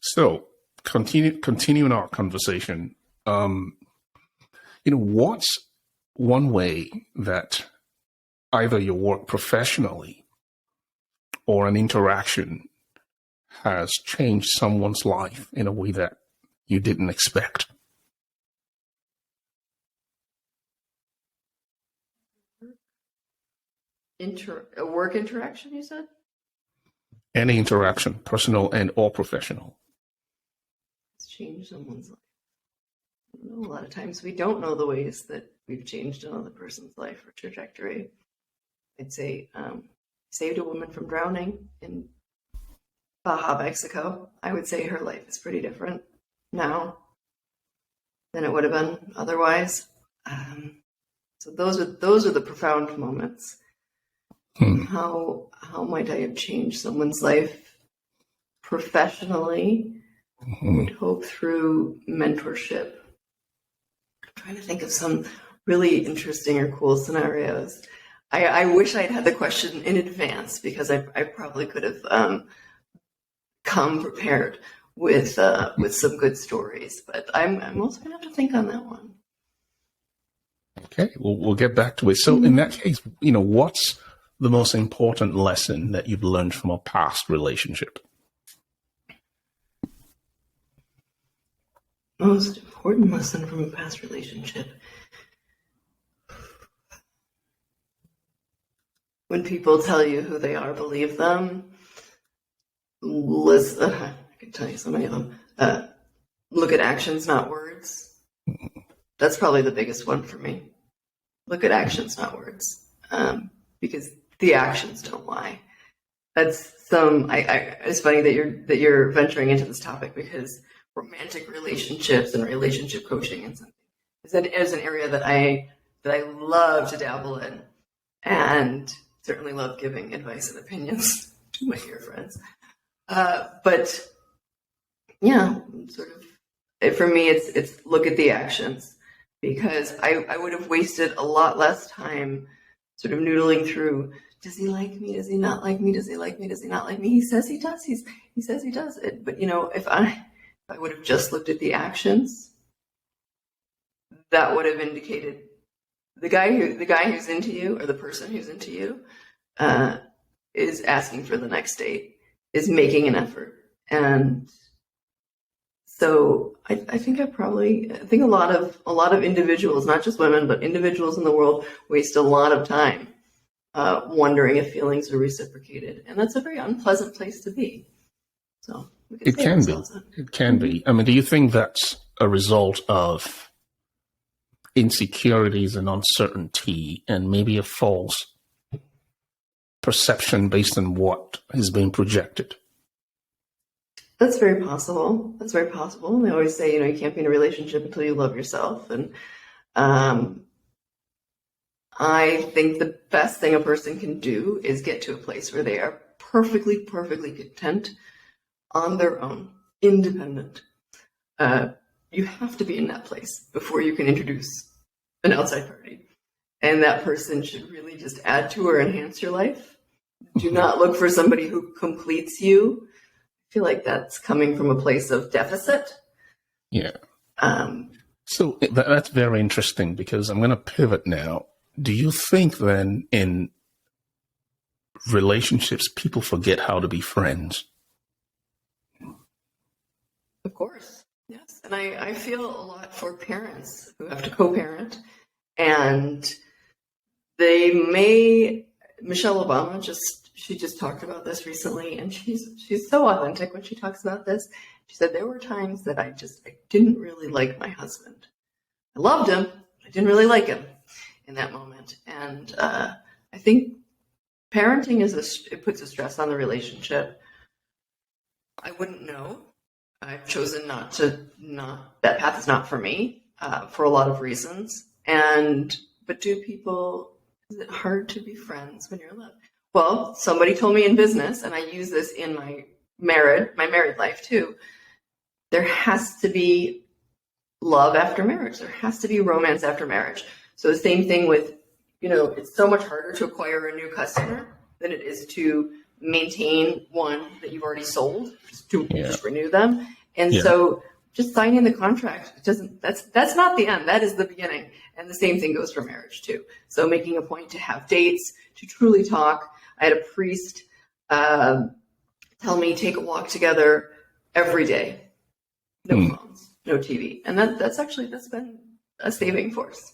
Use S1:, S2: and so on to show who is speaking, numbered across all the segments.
S1: So, continuing our conversation, what's one way that either your work professionally or an interaction has changed someone's life in a way that you didn't expect?
S2: A work interaction, you said?
S1: Any interaction, personal and or professional.
S2: It's changed someone's life. I don't know, a lot of times we don't know the ways that we've changed another person's life or trajectory. I'd say saved a woman from drowning in Baja, Mexico. I would say her life is pretty different now than it would have been otherwise. So those are the profound moments. How might I have changed someone's life professionally? I would hope through mentorship. I'm trying to think of some really interesting or cool scenarios. I wish I'd had the question in advance, because I probably could have come prepared with some good stories. But I'm also gonna have to think on that one.
S1: Okay, we'll get back to it. So in that case, what's the most important lesson that you've learned from a past relationship?
S2: Most important lesson from a past relationship. When people tell you who they are, believe them. Listen, I can tell you so many of them. Look at actions, not words. That's probably the biggest one for me. Look at actions, not words. Because the actions don't lie. That's it's funny that you're venturing into this topic, because romantic relationships and relationship coaching and something is an area that I love to dabble in, and certainly love giving advice and opinions to my dear friends. But yeah, sort of for me, it's look at the actions, because I would have wasted a lot less time sort of noodling through, does he like me? Does he not like me? Does he like me? Does he not like me? He says he does. He says he does it. But if I would have just looked at the actions, that would have indicated the guy who's into you, or the person who's into you, is asking for the next date, is making an effort. And so I think a lot of individuals, not just women, but individuals in the world, waste a lot of time wondering if feelings are reciprocated, and that's a very unpleasant place to be. So
S1: it can be. It can be. I mean, do you think that's a result of insecurities and uncertainty, and maybe a false perception based on what is being projected?
S2: That's very possible. And they always say, you can't be in a relationship until you love yourself. And I think the best thing a person can do is get to a place where they are perfectly content on their own, independent. You have to be in that place before you can introduce an outside party. And that person should really just add to or enhance your life. Do not look for somebody who completes you. I feel like that's coming from a place of deficit.
S1: Yeah. So that's very interesting, because I'm going to pivot now. Do you think then in relationships, people forget how to be friends?
S2: Of course. Yes. And I feel a lot for parents who have to co-parent, and Michelle Obama just talked about this recently, and she's so authentic when she talks about this. She said, there were times that I didn't really like my husband. I loved him, but I didn't really like him in that moment. And I think parenting it puts a stress on the relationship. I wouldn't know. I've chosen that path is not for me, for a lot of reasons. But is it hard to be friends when you're in love? Well, somebody told me in business, and I use this in my married life too, there has to be love after marriage. There has to be romance after marriage. So the same thing with, it's so much harder to acquire a new customer than it is to maintain one that you've already sold, just renew them. And
S1: Yeah.
S2: so just signing the contract that's not the end. That is the beginning. And the same thing goes for marriage too. So making a point to have dates, to truly talk. I had a priest tell me take a walk together every day. No phones, no TV. And that's been a saving force.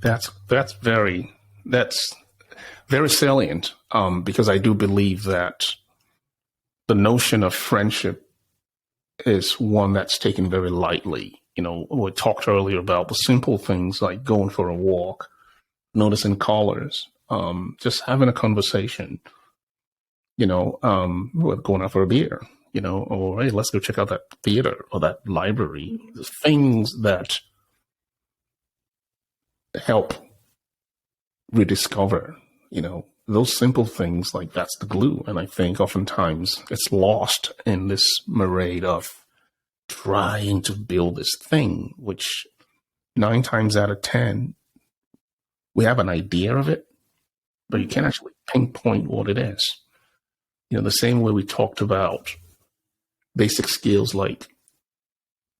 S1: That's very salient, because I do believe that the notion of friendship is one that's taken very lightly. We talked earlier about the simple things like going for a walk, noticing colors, just having a conversation, going out for a beer, or hey, let's go check out that theater or that library. The things that help rediscover, those simple things, like that's the glue. And I think oftentimes it's lost in this parade of trying to build this thing, which 9 times out of 10, we have an idea of it, but you can't actually pinpoint what it is. The same way we talked about basic skills like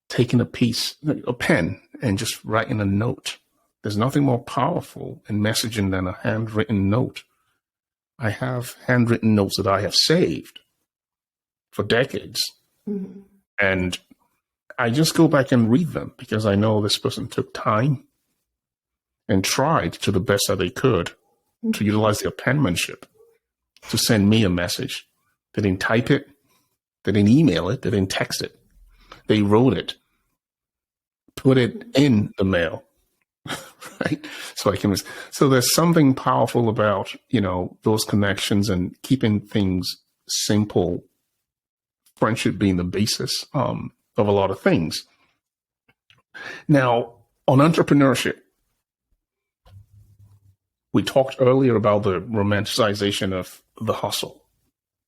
S1: taking a pen and just writing a note. There's nothing more powerful in messaging than a handwritten note. I have handwritten notes that I have saved for decades. Mm-hmm. And I just go back and read them because I know this person took time and tried to the best that they could to utilize their penmanship to send me a message. They didn't type it. They didn't email it. They didn't text it. They wrote it, put it in the mail. Right. So there's something powerful about, those connections and keeping things simple, friendship being the basis of a lot of things. Now, on entrepreneurship, we talked earlier about the romanticization of the hustle.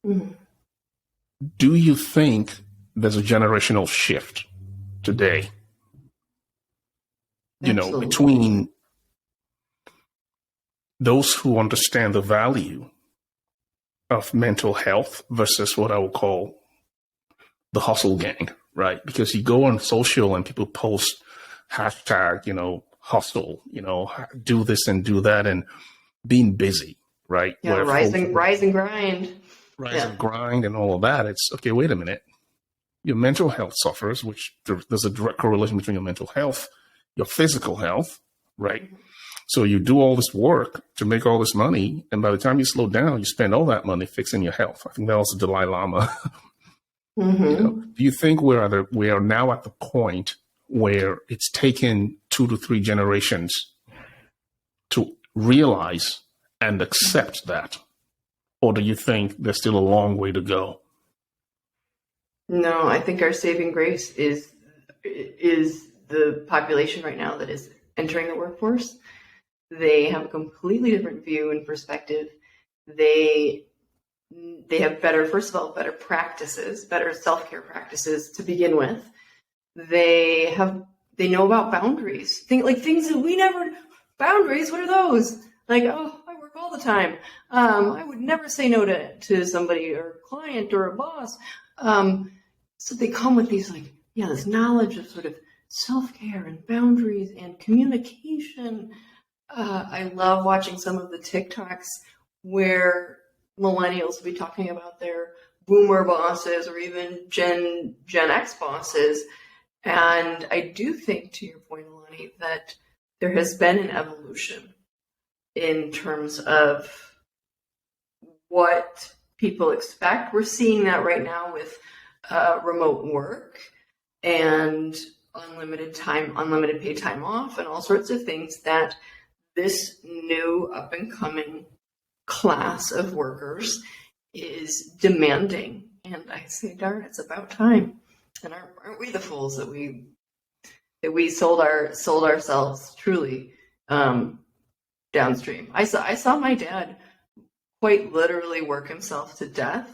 S1: Mm-hmm. Do you think there's a generational shift today?
S2: Absolutely.
S1: Between those who understand the value of mental health versus what I would call the hustle gang, right? Because you go on social and people post hashtag, hustle, do this and do that and being busy, right?
S2: Yeah, rise and grind.
S1: Rise and grind and all of that. It's, okay, wait a minute. Your mental health suffers, which there's a direct correlation between your mental health, your physical health, right? Mm-hmm. So you do all this work to make all this money, and by the time you slow down, you spend all that money fixing your health. I think that was the Dalai Lama. Mm-hmm. Do you think we are now at the point where it's taken 2 to 3 generations to realize and accept that? Or do you think there's still a long way to go?
S2: No, I think our saving grace is the population right now that is entering the workforce. They have a completely different view and perspective. They have better practices, better self-care practices to begin with. They know about boundaries. Things that we never, boundaries, what are those? Like, oh, I work all the time. I would never say no to somebody or a client or a boss. So they come with these this knowledge of sort of self-care and boundaries and communication. I love watching some of the TikToks where millennials will be talking about their boomer bosses or even Gen X bosses. And I do think, to your point, Alani, that there has been an evolution in terms of what people expect. We're seeing that right now with remote work and unlimited paid time off and all sorts of things that this new up-and-coming class of workers is demanding. And I say, darn, it's about time. And aren't we the fools that we sold ourselves truly downstream? I saw my dad quite literally work himself to death.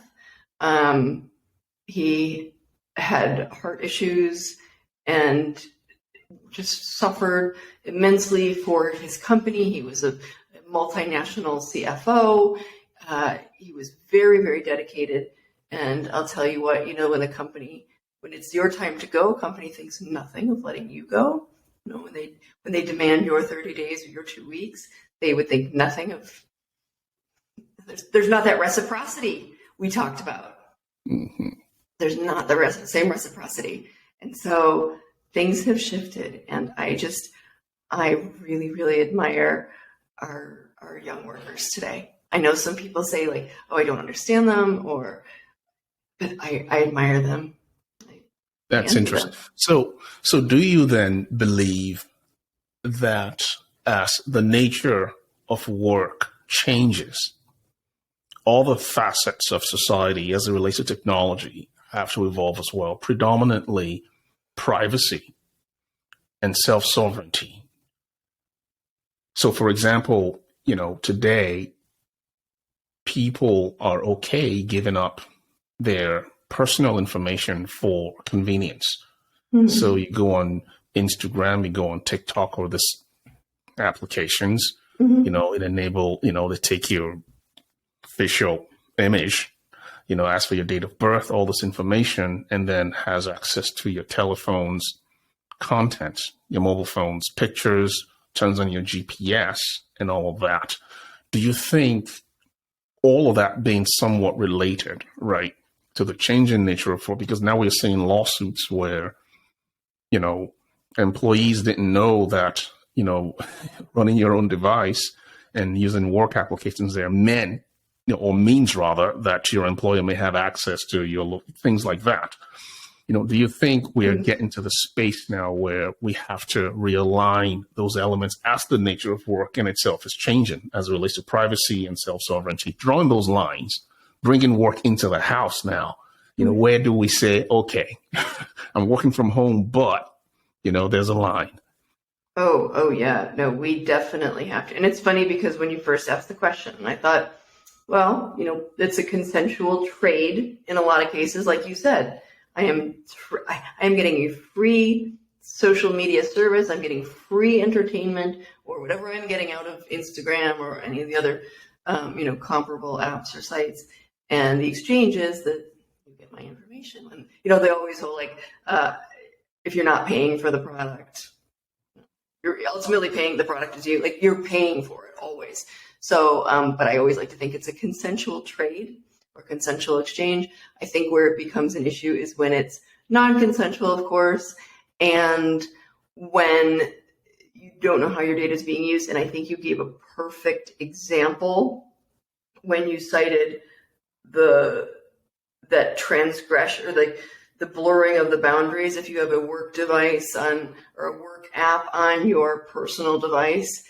S2: He had heart issues and just suffered immensely for his company. He was a multinational CFO. He was very, very dedicated. And I'll tell you what, when it's your time to go, company thinks nothing of letting you go. When they demand your 30 days or your 2 weeks, they would think nothing of. There's not that reciprocity we talked about.
S1: Mm-hmm.
S2: There's not the same reciprocity, and so things have shifted. And I really, really admire our young workers today. I know some people say like, "Oh, I don't understand them," but I admire them.
S1: That's interesting. So do you then believe that as the nature of work changes, all the facets of society as it relates to technology have to evolve as well, predominantly privacy and self-sovereignty? So, for example, today, people are okay giving up their personal information for convenience. Mm-hmm. So you go on Instagram, you go on TikTok or this applications, mm-hmm. It enable, to take your facial image, ask for your date of birth, all this information, and then has access to your telephone's content, your mobile phone's pictures, turns on your GPS and all of that. Do you think all of that being somewhat related, right, to the changing nature of work? Because now we're seeing lawsuits where, employees didn't know that, running your own device and using work applications there means rather that your employer may have access to your things like that. Do you think we're getting to the space now where we have to realign those elements as the nature of work in itself is changing as it relates to privacy and self-sovereignty, drawing those lines, bringing work into the house now? Where do we say, okay, I'm working from home, but, there's a line?
S2: Oh, yeah. No, we definitely have to. And it's funny because when you first asked the question, I thought, well, it's a consensual trade in a lot of cases, like you said. I am getting a free social media service. I'm getting free entertainment or whatever I'm getting out of Instagram or any of the other, comparable apps or sites. And the exchange is that you get my information. And, they always hold like, if you're not paying for the product, you're ultimately paying the product as you, like you're paying for it always. So, but I always like to think it's a consensual trade or consensual exchange. I think where it becomes an issue is when it's non-consensual, of course, and when you don't know how your data is being used. And I think you gave a perfect example when you cited that transgression or the blurring of the boundaries. If you have a work device or a work app on your personal device,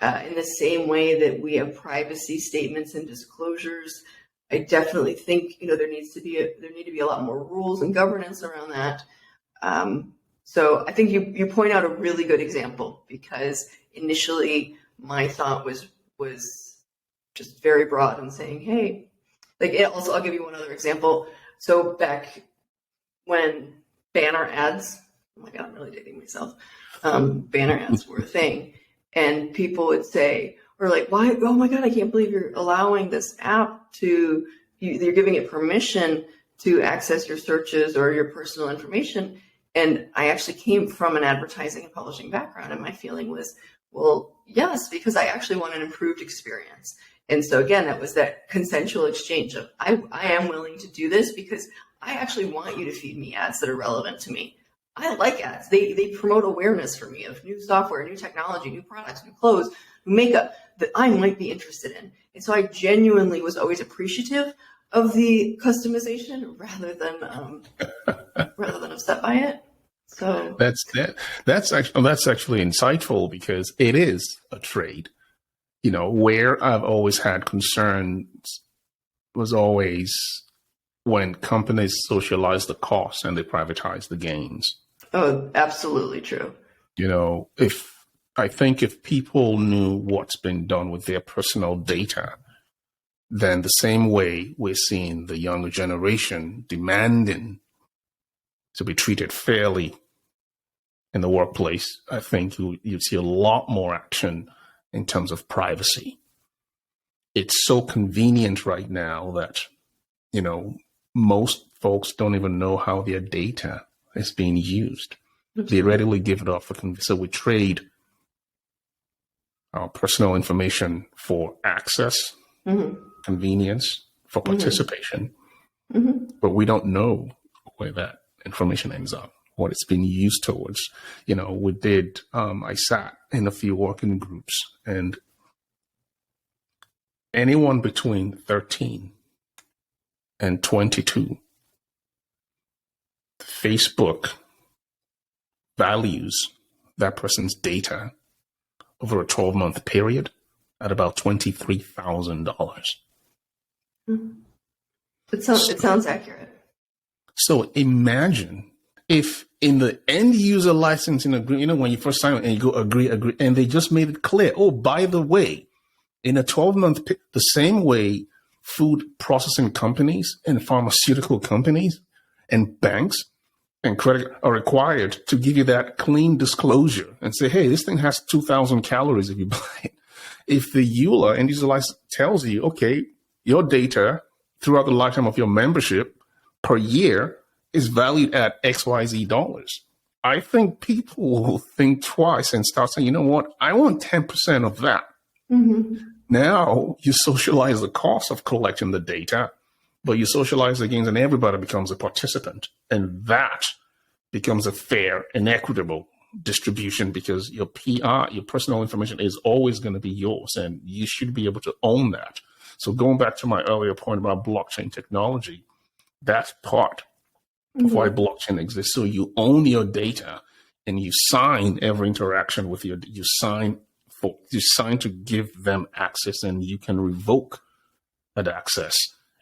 S2: in the same way that we have privacy statements and disclosures, I definitely think there need to be a lot more rules and governance around that. So I think you point out a really good example, because initially my thought was just very broad and saying, hey, also I'll give you one other example. So back when banner ads, oh my God, I'm really dating myself. Banner ads were a thing, and people would say, or like, why? Oh my God, I can't believe you're allowing this app you're giving it permission to access your searches or your personal information. And I actually came from an advertising and publishing background, and my feeling was, well, yes, because I actually want an improved experience. And so again, that was that consensual exchange of I am willing to do this because I actually want you to feed me ads that are relevant to me. I like ads. They promote awareness for me of new software, new technology, new products, new clothes, new makeup that I might be interested in. And so I genuinely was always appreciative of the customization rather than upset by it. So
S1: that's actually insightful, because it is a trade. Where I've always had concerns was always when companies socialize the costs and they privatize the gains.
S2: Oh, absolutely true.
S1: If people knew what's been done with their personal data, then the same way we're seeing the younger generation demanding to be treated fairly in the workplace, I think you'd see a lot more action in terms of privacy. it's so convenient right now that, most folks don't even know how their data is being used. They readily give it up for convenience. So we trade our personal information for access, convenience, for participation, but we don't know where that information ends up, what it's been used towards. I sat in a few working groups, and anyone between 13 and 22, Facebook values that person's data over a 12-month period at about $23,000.
S2: It sounds accurate.
S1: So imagine if in the end user licensing agreement, when you first sign it and you go agree, and they just made it clear, oh, by the way, in a 12-month, the same way food processing companies and pharmaceutical companies and banks and credit are required to give you that clean disclosure and say, hey, this thing has 2,000 calories if you buy it. If the EULA end user license tells you, okay, your data throughout the lifetime of your membership per year is valued at XYZ dollars, I think people will think twice and start saying, you know what, I want 10% of that. Now you socialize the cost of collecting the data, but you socialize the gains and everybody becomes a participant. And that becomes a fair and equitable distribution because your PR, your personal information is always going to be yours and you should be able to own that. So going back to my earlier point about blockchain technology, that's part of why blockchain exists. So you own your data and you sign every interaction with you sign to give them access, and you can revoke that access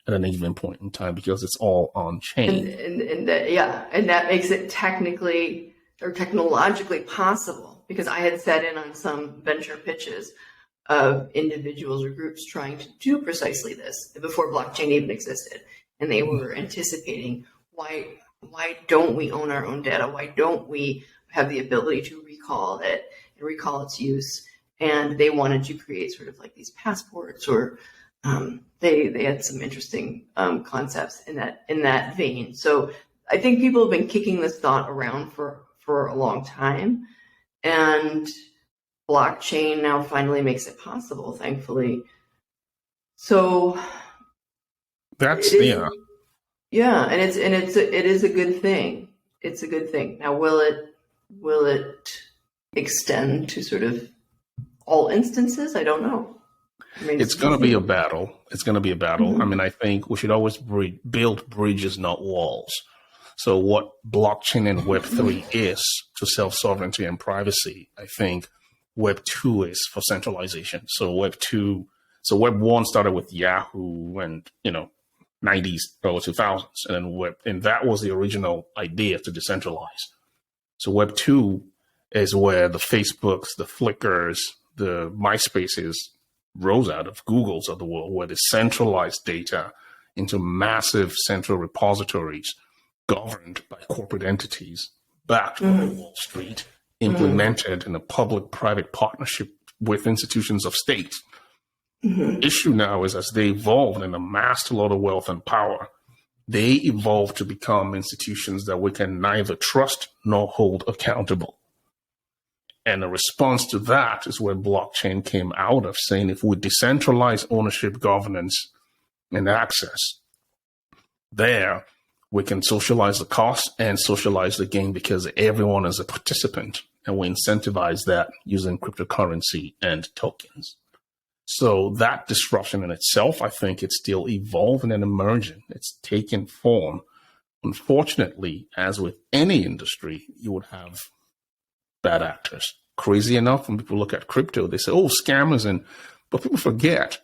S1: at an even point in time because it's all on chain.
S2: And that makes it technically or technologically possible, because I had sat in on some venture pitches of individuals or groups trying to do precisely this before blockchain even existed. And they were anticipating, why don't we own our own data? Why don't we have the ability to recall it and recall its use? And they wanted to create sort of like these passports, or they had some interesting concepts in that vein. So I think people have been kicking this thought around for a long time, and blockchain now finally makes it possible, thankfully. So
S1: that's
S2: and it is a good thing. It's a good thing. Now, will it extend to sort of all instances? I don't know. I mean,
S1: it's going to be a battle. It's going to be a battle. I mean, I think we should always build bridges, not walls. So what blockchain and Web3 is to self-sovereignty and privacy, I think Web2 is for centralization. So Web1 started with Yahoo and, 90s, early 2000s. And that was the original idea, to decentralize. So Web2 is where the Facebooks, the Flickrs, the MySpaces rose out of, Googles of the world, where they centralized data into massive central repositories governed by corporate entities, backed by Wall Street, implemented in a public-private partnership with institutions of state. The issue now is, as they evolved and amassed a lot of wealth and power, they evolved to become institutions that we can neither trust nor hold accountable. And the response to that is where blockchain came out of, saying if we decentralize ownership, governance, and access, there we can socialize the cost and socialize the gain because everyone is a participant, and we incentivize that using cryptocurrency and tokens. So that disruption in itself, I think it's still evolving and emerging. It's taking form. Unfortunately, as with any industry, you would have bad actors. Crazy enough, when people look at crypto, they say, oh, scammers. But people forget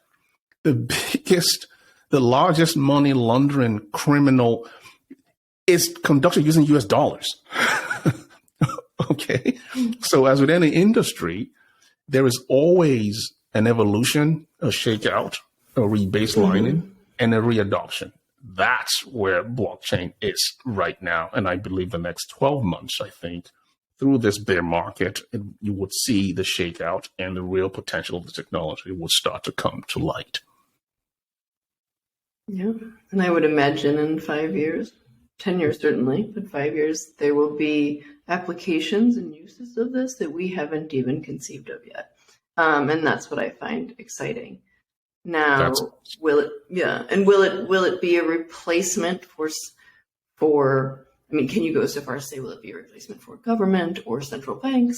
S1: the largest money laundering criminal is conducted using US dollars. Okay. So as with any industry, there is always an evolution, a shakeout, a rebaselining, and a readoption. That's where blockchain is right now. And I believe the next 12 months, I think, through this bear market, you would see the shakeout and the real potential of the technology would start to come to light.
S2: Yeah. And I would imagine in 5 years, 10 years certainly, but 5 years, there will be applications and uses of this that we haven't even conceived of yet. And that's what I find exciting.
S1: That's
S2: Now, will it, yeah, and will it be a replacement for, I mean, can you go so far as to say, will it be a replacement for government or central banks?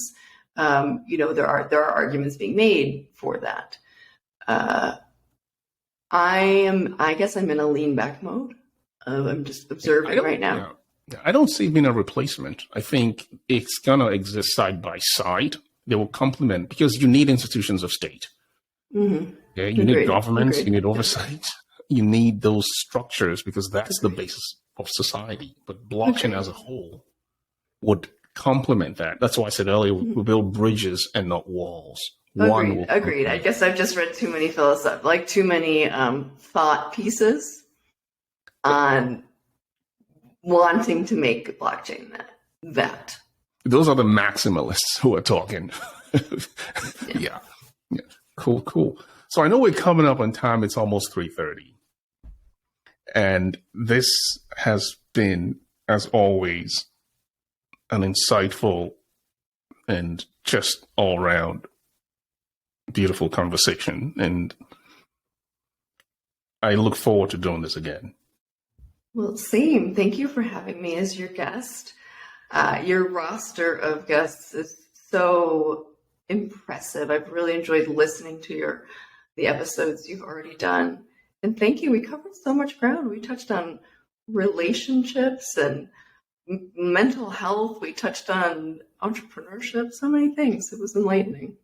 S2: There are arguments being made for that. I guess I'm in a lean back mode. I'm just observing right now.
S1: Yeah, I don't see it being a replacement. I think it's going to exist side by side. They will complement because you need institutions of state.
S2: Mm-hmm.
S1: Yeah, you need governments, you need oversight, you need those structures because that's the basis of society. But blockchain as a whole would complement that. That's why I said earlier, we build bridges and not walls.
S2: Agreed. I guess I've just read too many too many thought pieces on wanting to make blockchain that.
S1: Those are the maximalists who are talking. Yeah. Cool. So I know we're coming up on time. It's almost 3:30. And this has been, as always, an insightful and just all around beautiful conversation. And I look forward to doing this again.
S2: Well, same. Thank you for having me as your guest. Your roster of guests is so impressive. I've really enjoyed listening to the episodes you've already done. And thank you. We covered so much ground. We touched on relationships and mental health. We touched on entrepreneurship, so many things. It was enlightening.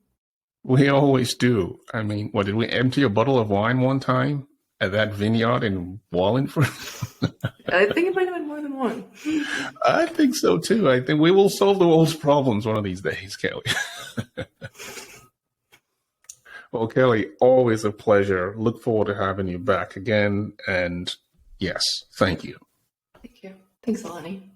S1: We always do. I mean, what, did we empty a bottle of wine one time at that vineyard in Wallingford?
S2: I think it might have been more than one.
S1: I think so too. I think we will solve the world's problems one of these days, Kelly. Well, Kelly, always a pleasure. Look forward to having you back again. And yes, thank you.
S2: Thank you. Thanks, Alani.